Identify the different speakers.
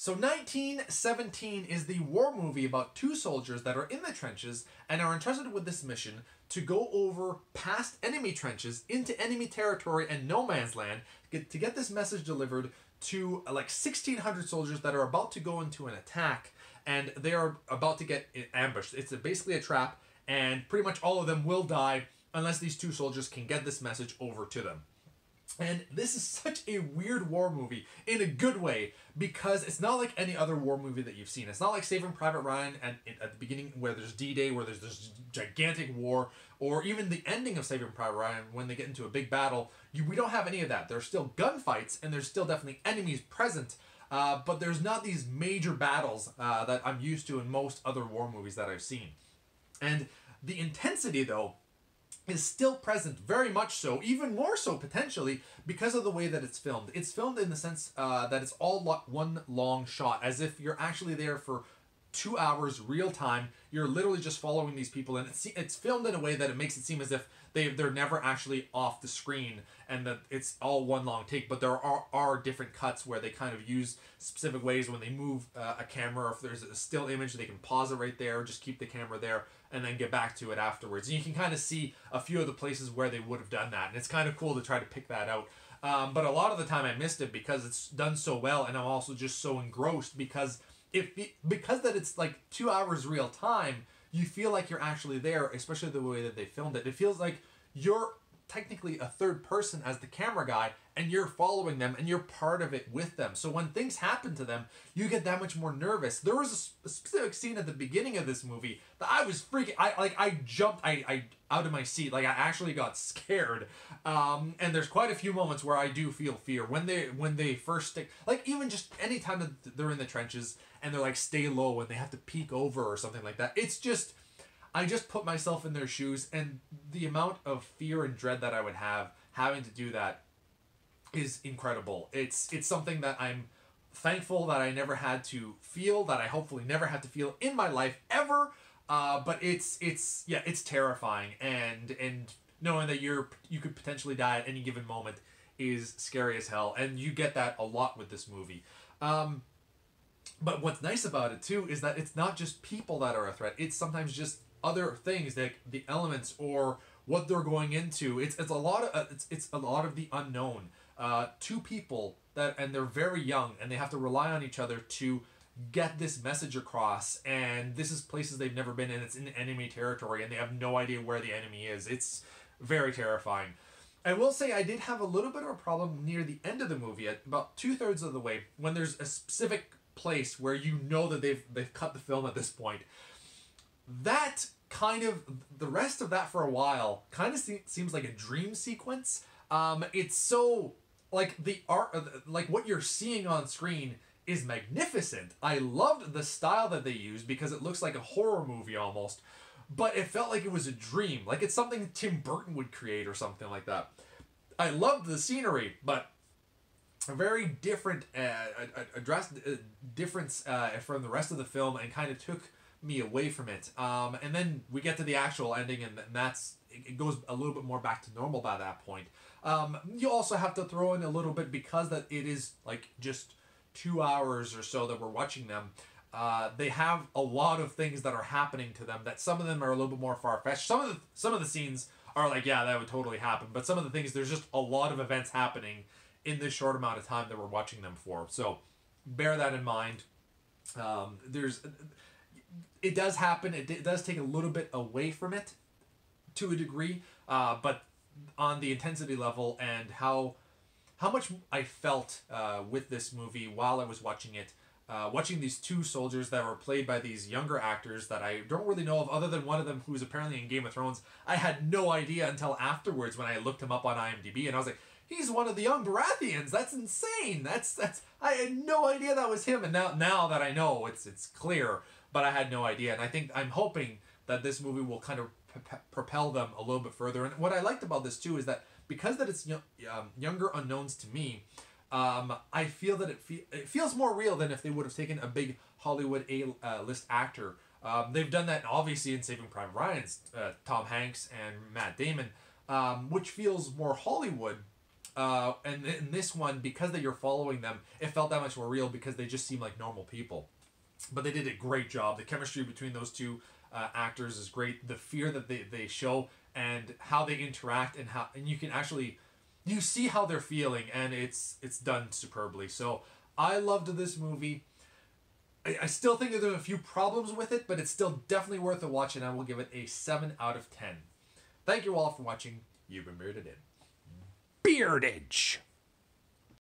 Speaker 1: So 1917 is the war movie about two soldiers that are in the trenches and are entrusted with this mission to go over past enemy trenches into enemy territory and no man's land to get this message delivered to like 1,600 soldiers that are about to go into an attack, and they are about to get ambushed. It's basically a trap, and pretty much all of them will die unless these two soldiers can get this message over to them. And this is such a weird war movie in a good way, because it's not like any other war movie that you've seen. It's not like Saving Private Ryan at the beginning where there's D-Day, where there's this gigantic war, or even the ending of Saving Private Ryan when they get into a big battle. We don't have any of that. There's still gunfights and there's still definitely enemies present, but there's not these major battles that I'm used to in most other war movies that I've seen. And the intensity, though, is still present, very much so, even more so potentially because of the way that it's filmed. It's filmed in the sense that it's all one long shot, as if you're actually there for 2 hours real time. You're literally just following these people, and it's filmed in a way that it makes it seem as if they're never actually off the screen and that it's all one long take. But there are different cuts where they kind of use specific ways when they move a camera, or if there's a still image, they can pause it right there, just keep the camera there, and then get back to it afterwards. And you can kind of see a few of the places where they would have done that, and it's kind of cool to try to pick that out. But a lot of the time I missed it because it's done so well, and I'm also just so engrossed because that it's like 2 hours real time. You feel like you're actually there, especially the way that they filmed it. It feels like you're technically a third person as the camera guy, and you're following them and you're part of it with them. So when things happen to them, you get that much more nervous. There was a specific scene at the beginning of this movie that I was freaking. I jumped. I out of my seat. Like, I actually got scared. And there's quite a few moments where I do feel fear when they first stick. Like, even just anytime that they're in the trenches and they're like, stay low, and they have to peek over or something like that. It's just, I just put myself in their shoes, and the amount of fear and dread that I would have having to do that is incredible. It's something that I'm thankful that I never had to feel, that I hopefully never have to feel in my life ever. But it's terrifying, and knowing that you could potentially die at any given moment is scary as hell, and you get that a lot with this movie. But what's nice about it too is that it's not just people that are a threat. It's sometimes just other things, like the elements or what they're going into. It's a lot of the unknown. Two people and they're very young, and they have to rely on each other to get this message across, and this is places they've never been in. It's in enemy territory, and they have no idea where the enemy is. It's very terrifying. I will say I did have a little bit of a problem near the end of the movie, at about 2/3 of the way, when there's a specific place where you know that they've cut the film at this point. That kind of, the rest of that for a while kind of seems like a dream sequence. It's so, like, the art, like what you're seeing on screen is magnificent. I loved the style that they used because it looks like a horror movie almost, but it felt like it was a dream, like it's something Tim Burton would create or something like that. I loved the scenery, but a very different difference from the rest of the film, and kind of took me away from it. And then we get to the actual ending, and it goes a little bit more back to normal by that point. You also have to throw in a little bit, because that it is like just 2 hours or so that we're watching them. They have a lot of things that are happening to them, that some of them are a little bit more far-fetched. Some of the scenes are like, yeah, that would totally happen, but some of the things, there's just a lot of events happening in this short amount of time that we're watching them for. So bear that in mind. It does happen. It does take a little bit away from it to a degree, but on the intensity level and how much I felt with this movie while I was watching it, watching these two soldiers that were played by these younger actors that I don't really know of, other than one of them who's apparently in Game of Thrones. I had no idea until afterwards when I looked him up on IMDb, and I was like, he's one of the young Baratheons. That's insane. I had no idea that was him, and now that I know, it's clear, but I had no idea. And I'm hoping that this movie will kind of propel them a little bit further. And what I liked about this too is that because that it's younger unknowns to me, I feel that it feels more real than if they would have taken a big Hollywood A-list actor. They've done that obviously in Saving Private Ryan's Tom Hanks and Matt Damon, which feels more Hollywood. And in this one, because that you're following them, it felt that much more real because they just seem like normal people. But they did a great job. The chemistry between those two actors is great. The fear that they show and how they interact and you can actually you see how they're feeling, and it's done superbly. So I loved this movie. I still think that there's a few problems with it, but it's still definitely worth a watch, and I will give it a 7 out of 10. Thank you all for watching. You've been bearded in.
Speaker 2: Beardage.